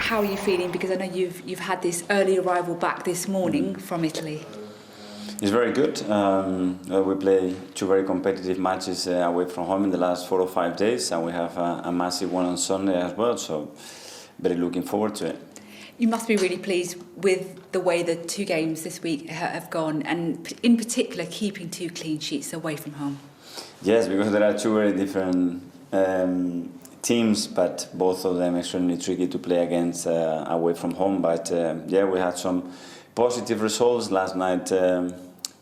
how are you feeling? Because I know you've had this early arrival back this morning from Italy. It's very good. We play 2 very competitive matches away from home in the last 4 or 5 days, and we have a massive one on Sunday as well, so very looking forward to it. You must be really pleased with the way the 2 games this week have gone, and in particular keeping 2 clean sheets away from home. Yes, because there are 2 very different teams, but both of them extremely tricky to play against away from home. But we had some positive results last night.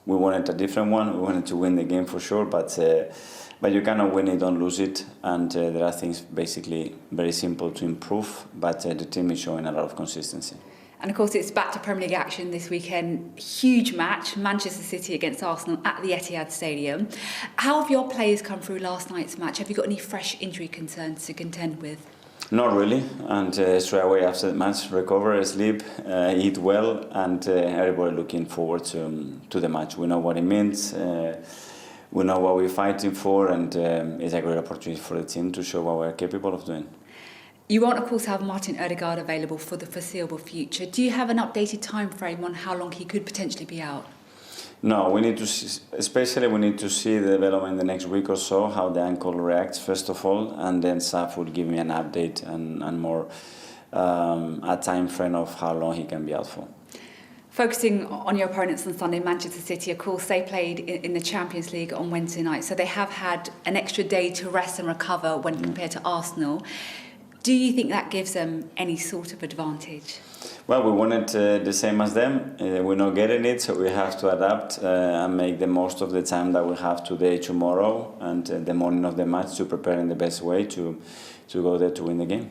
We wanted a different one. We wanted to win the game for sure, but you cannot win it, don't lose it. And there are things basically very simple to improve, but the team is showing a lot of consistency. And of course, it's back to Premier League action this weekend. Huge match, Manchester City against Arsenal at the Etihad Stadium. How have your players come through last night's match? Have you got any fresh injury concerns to contend with? Not really, and straight away after the match, recover, sleep, eat well, and everybody looking forward to the match. We know what it means, we know what we're fighting for, and it's a great opportunity for the team to show what we're capable of doing. You won't, of course, have Martin Odegaard available for the foreseeable future. Do you have an updated time frame on how long he could potentially be out? No, we need to see, especially we need to see the development in the next week or so, how the ankle reacts first of all, and then Saf will give me an update and more a time frame of how long he can be out for. Focusing on your opponents on Sunday, Manchester City, of course, they played in the Champions League on Wednesday night, so they have had an extra day to rest and recover when compared to Arsenal. Do you think that gives them any sort of advantage? Well, we wanted the same as them. We're not getting it, so we have to adapt and make the most of the time that we have today, tomorrow, and the morning of the match to prepare in the best way to go there to win the game.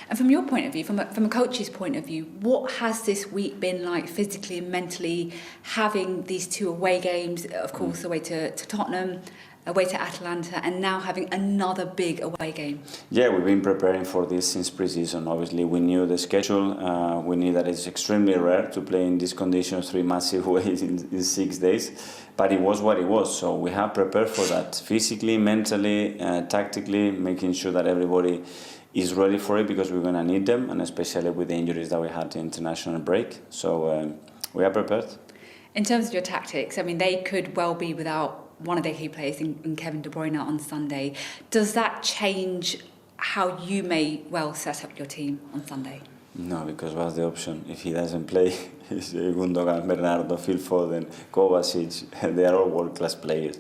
And from your point of view, from a coach's point of view, what has this week been like physically and mentally, having these 2 away games, of course, away to Tottenham, away to Atalanta, and now having another big away game? Yeah, we've been preparing for this since pre-season. Obviously, we knew the schedule. We knew that it's extremely rare to play in these conditions, 3 massive ways in 6 days. But it was what it was. So we have prepared for that physically, mentally, tactically, making sure that everybody is ready for it because we're going to need them, and especially with the injuries that we had in international break. So we are prepared. In terms of your tactics, I mean, they could well be without one of their key players in Kevin De Bruyne on Sunday. Does that change how you may well set up your team on Sunday? No, because what's the option? If he doesn't play, it's Gundogan, Bernardo, Phil Foden, Kovacic, they are all world-class players.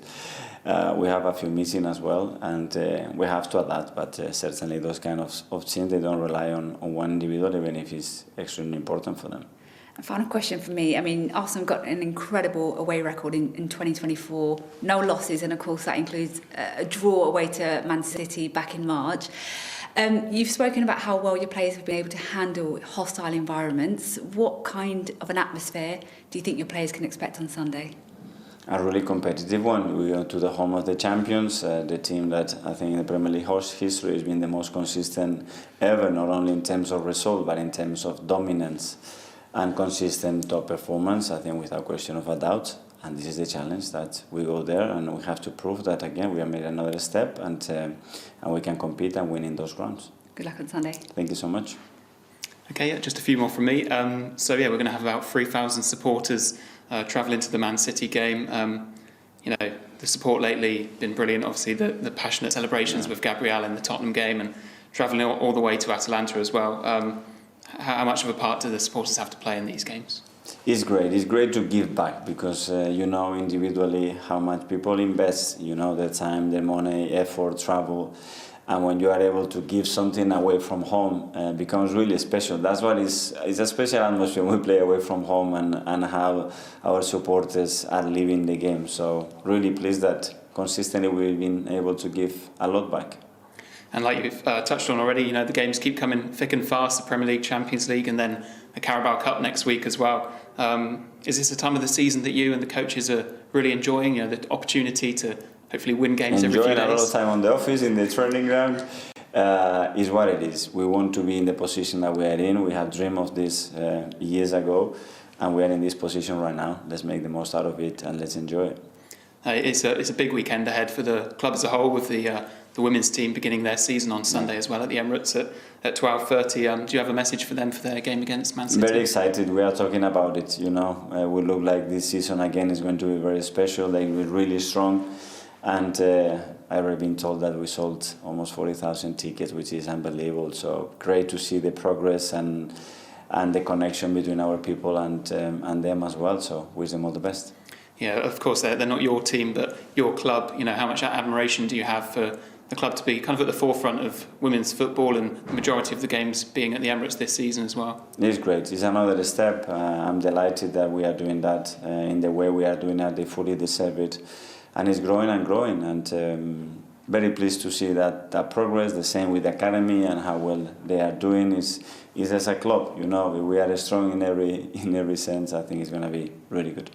We have a few missing as well, and we have to adapt, but certainly those kind of teams, they don't rely on one individual, even if it's extremely important for them. A final question for me. I mean, Arsenal got an incredible away record in 2024. No losses, and of course that includes a draw away to Man City back in March. You've spoken about how well your players have been able to handle hostile environments. What kind of an atmosphere do you think your players can expect on Sunday? A really competitive one. We go to the home of the champions, the team that I think in the Premier League history has been the most consistent ever, not only in terms of result, but in terms of dominance and consistent top performance, I think without question of a doubt. And this is the challenge, that we go there and we have to prove that again we have made another step and we can compete and win in those grounds. Good luck on Sunday. Thank you so much. Okay, yeah, just a few more from me. We're going to have about 3,000 supporters travelling to the Man City game. The support lately been brilliant. Obviously, the passionate celebrations with Gabriel in the Tottenham game, and travelling all the way to Atalanta as well. How much of a part do the supporters have to play in these games? It's great. It's great to give back because you know individually how much people invest. You know their time, their money, effort, travel. And when you are able to give something away from home, it becomes really special. That's what it's a special atmosphere when we play away from home and how our supporters are living the game. So really pleased that consistently we've been able to give a lot back. And like you've touched on already, the games keep coming thick and fast, the Premier League, Champions League, and then the Carabao Cup next week as well. Is this a time of the season that you and the coaches are really enjoying, the opportunity to hopefully win games every few days? Enjoying a lot of time on the office, in the training ground, is what it is. We want to be in the position that we are in. We have dreamed of this years ago, and we are in this position right now. Let's make the most out of it and let's enjoy it. It's a big weekend ahead for the club as a whole, with the women's team beginning their season on Sunday as well at the Emirates at 12:30. Do you have a message for them for their game against Man City? Very excited. We are talking about it. We look like this season again is going to be very special. They will be really strong, and I've already been told that we sold almost 40,000 tickets, which is unbelievable. So great to see the progress and the connection between our people and them as well. So wish them all the best. Yeah, of course they're not your team, but your club. How much admiration do you have for the club to be kind of at the forefront of women's football, and the majority of the games being at the Emirates this season as well? It's great. It's another step. I'm delighted that we are doing that in the way we are doing it. They fully deserve it, and it's growing and growing. And very pleased to see that progress. The same with the academy and how well they are doing. Is as a club, we are strong in every sense. I think it's going to be really good.